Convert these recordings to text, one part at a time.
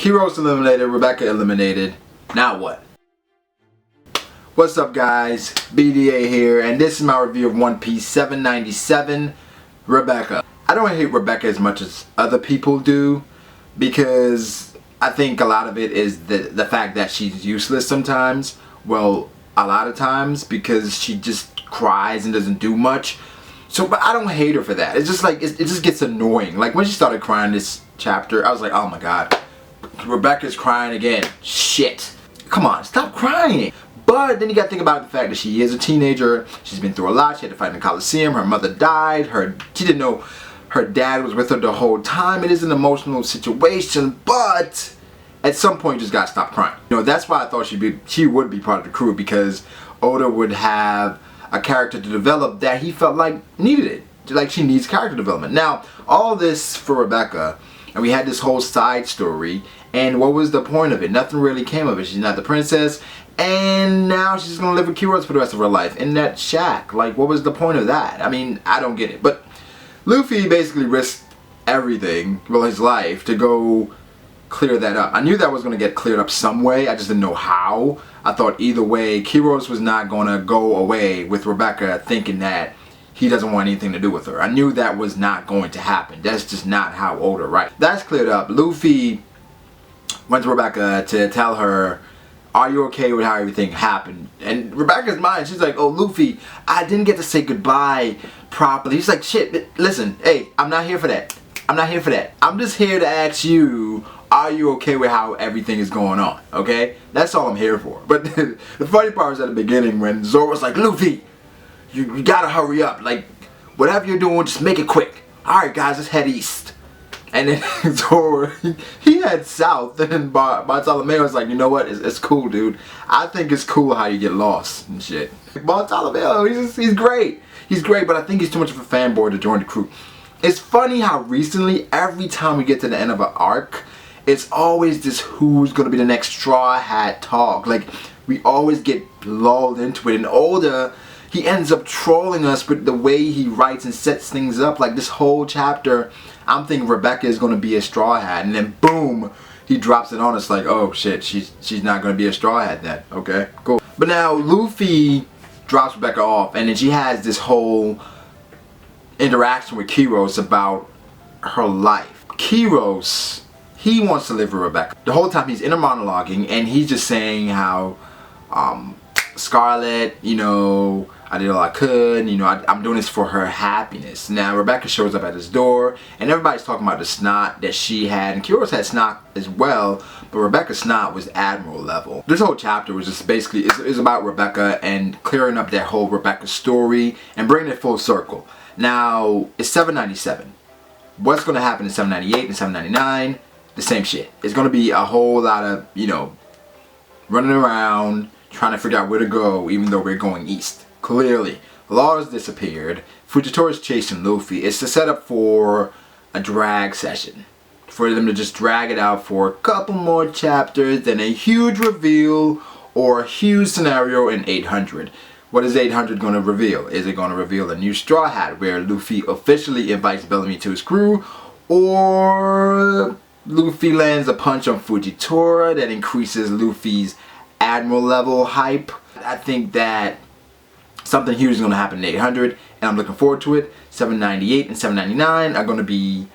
Kiro's eliminated, Rebecca eliminated. Now what? What's up guys, BDA here, and this is my review of One Piece 797, Rebecca. I don't hate Rebecca as much as other people do, because I think a lot of it is the fact that she's useless sometimes. Well, a lot of times, because she just cries and doesn't do much. So, but I don't hate her for that. It's just like, it just gets annoying. Like when she started crying this chapter, I was like, oh my god, Rebecca's crying again. Shit. Come on, stop crying. But then you gotta think about the fact that she is a teenager. She's been through a lot. She had to fight in the Coliseum. Her mother died. She didn't know her dad was with her the whole time. It is an emotional situation, but at some point you just gotta stop crying. You know, that's why I thought she would be part of the crew, because Oda would have a character to develop that he felt like needed it. Like she needs character development. Now, all this for Rebecca, and we had this whole side story, and what was the point of it? Nothing really came of it. She's not the princess, and now she's gonna live with Kiros for the rest of her life in that shack. Like, what was the point of that? I mean, I don't get it. But Luffy basically risked everything, well, his life, to go clear that up. I knew that was gonna get cleared up some way. I just didn't know how. I thought either way, Kiros was not gonna go away with Rebecca thinking that he doesn't want anything to do with her. I knew that was not going to happen. That's just not how Oda writes. That's cleared up. Luffy went to Rebecca to tell her, are you okay with how everything happened? And Rebecca's mind, she's like, oh Luffy, I didn't get to say goodbye properly. He's like, shit, listen, hey, I'm not here for that. I'm not here for that. I'm just here to ask you, are you okay with how everything is going on? Okay? That's all I'm here for. But the funny part was at the beginning when Zoro was like, Luffy, you gotta hurry up. Like, whatever you're doing, just make it quick. Alright guys, let's head east. And then Zoro, he head south, and Bartolomeo was like, you know what, it's cool, dude. I think it's cool how you get lost and shit. Bartolomeo, he's great. He's great, but I think he's too much of a fanboy to join the crew. It's funny how recently, every time we get to the end of an arc, it's always this who's gonna be the next Straw Hat talk. Like, we always get lulled into it, and Oda, he ends up trolling us with the way he writes and sets things up. Like this whole chapter, I'm thinking Rebecca is going to be a Straw Hat, and then boom, he drops it on us like, oh shit, she's not going to be a Straw Hat then. Okay, cool. But now Luffy drops Rebecca off, and then she has this whole interaction with Kiros about her life. Kiros, he wants to live with Rebecca. The whole time he's inner monologuing, and he's just saying how Scarlet, you know, I did all I could, you know, I'm doing this for her happiness. Now Rebecca shows up at his door, and everybody's talking about the snot that she had, and Kiros had snot as well, but Rebecca's snot was Admiral level. This whole chapter was just basically, it's about Rebecca and clearing up that whole Rebecca story and bringing it full circle. Now, it's 797. What's going to happen in 798 and 799? The same shit. It's going to be a whole lot of, you know, running around, trying to figure out where to go, even though we're going east. Clearly, Law has disappeared. Fujitora's chasing Luffy. It's a setup for a drag session. For them to just drag it out for a couple more chapters, then a huge reveal or a huge scenario in 800. What is 800 going to reveal? Is it going to reveal a new Straw Hat where Luffy officially invites Bellamy to his crew? Or Luffy lands a punch on Fujitora that increases Luffy's Admiral level hype? I think that something huge is going to happen in 800, and I'm looking forward to it. 798 and 799 are going to be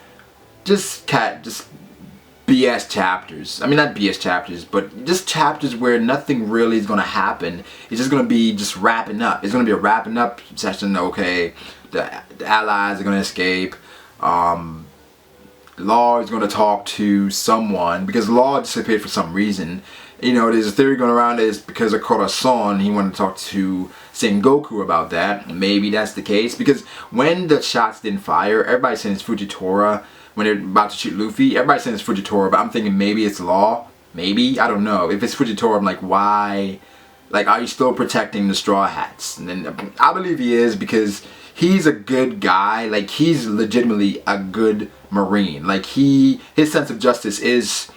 just BS chapters. I mean, not BS chapters, but just chapters where nothing really is going to happen. It's just going to be just wrapping up. It's going to be a wrapping up session. Okay, the allies are going to escape. Law is going to talk to someone, because Law disappeared for some reason. You know, there's a theory going around that it's because of Corazon. He wanted to talk to Sengoku about that. Maybe that's the case, because when the shots didn't fire, everybody's saying it's Fujitora. When they're about to shoot Luffy, everybody's saying it's Fujitora, but I'm thinking maybe it's Law. Maybe, I don't know. If it's Fujitora, I'm like, why? Like, are you still protecting the Straw Hats? And then I believe he is, because he's a good guy. Like, he's legitimately a good Marine. Like, his sense of justice is,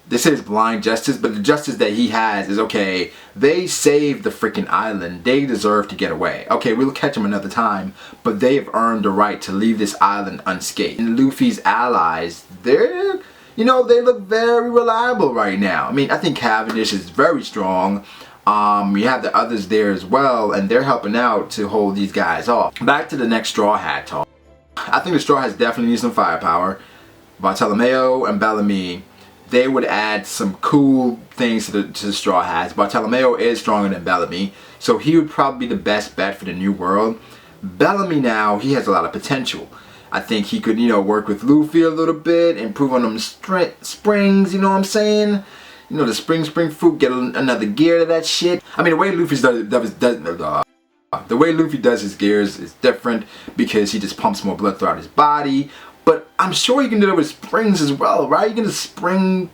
they say it's blind justice, but the justice that he has is, okay, they saved the freaking island. They deserve to get away. Okay, we'll catch them another time, but they have earned the right to leave this island unscathed. And Luffy's allies, they're, you know, they look very reliable right now. I mean, I think Cavendish is very strong. You have the others there as well, and they're helping out to hold these guys off. Back to the next Straw Hat talk. I think the Straw Hats definitely need some firepower. Bartolomeo and Bellamy, they would add some cool things to the Straw Hats. Bartolomeo is stronger than Bellamy, so he would probably be the best bet for the New World. Bellamy now, he has a lot of potential. I think he could, you know, work with Luffy a little bit, improve on them springs, you know what I'm saying? You know, the spring fruit, get another gear to that shit. I mean, the way Luffy does his gears is different because he just pumps more blood throughout his body. But I'm sure you can do it with springs as well, right? You can just spring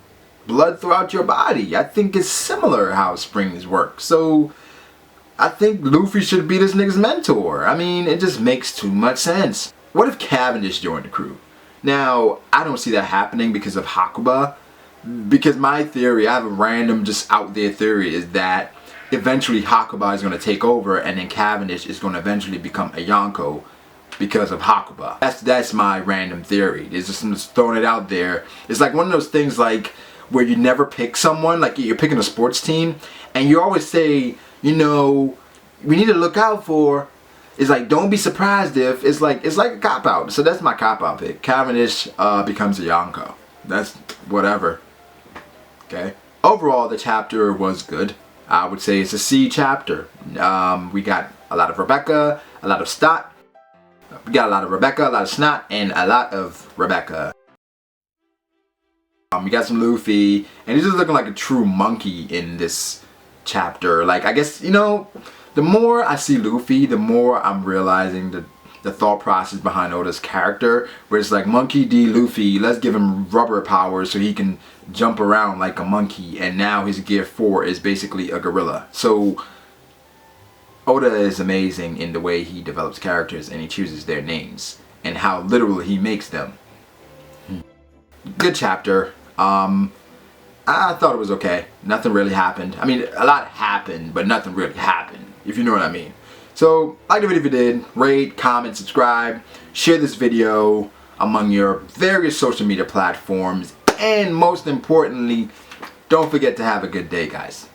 blood throughout your body. I think it's similar how springs work. So I think Luffy should be this nigga's mentor. I mean, it just makes too much sense. What if Cavendish joined the crew? Now, I don't see that happening because of Hakuba. Because my theory, I have a random just out there theory, is that eventually Hakuba is going to take over and then Cavendish is going to eventually become a Yonko because of Hakuba. That's my random theory. It's just throwing it out there. It's like one of those things like where you never pick someone, like you're picking a sports team and you always say, you know, we need to look out for, it's like don't be surprised if, it's like a cop-out. So that's my cop-out pick. Cavendish becomes a Yonko. That's whatever. Okay. Overall, the chapter was good. I would say it's a C chapter. We got a lot of Rebecca, a lot of Snot. We got a lot of Rebecca, a lot of Snot, and a lot of Rebecca. We got some Luffy, and he's just looking like a true monkey in this chapter. Like, I guess, you know, the more I see Luffy, the more I'm realizing the thought process behind Oda's character, where it's like Monkey D. Luffy, let's give him rubber powers so he can jump around like a monkey, and now his gear 4 is basically a gorilla. So Oda is amazing in the way he develops characters and he chooses their names and how literal he makes them. Good chapter. I thought it was okay. Nothing really happened. I mean, a lot happened, but nothing really happened, if you know what I mean. So, like the video if you did, rate, comment, subscribe, share this video among your various social media platforms, and most importantly, don't forget to have a good day, guys.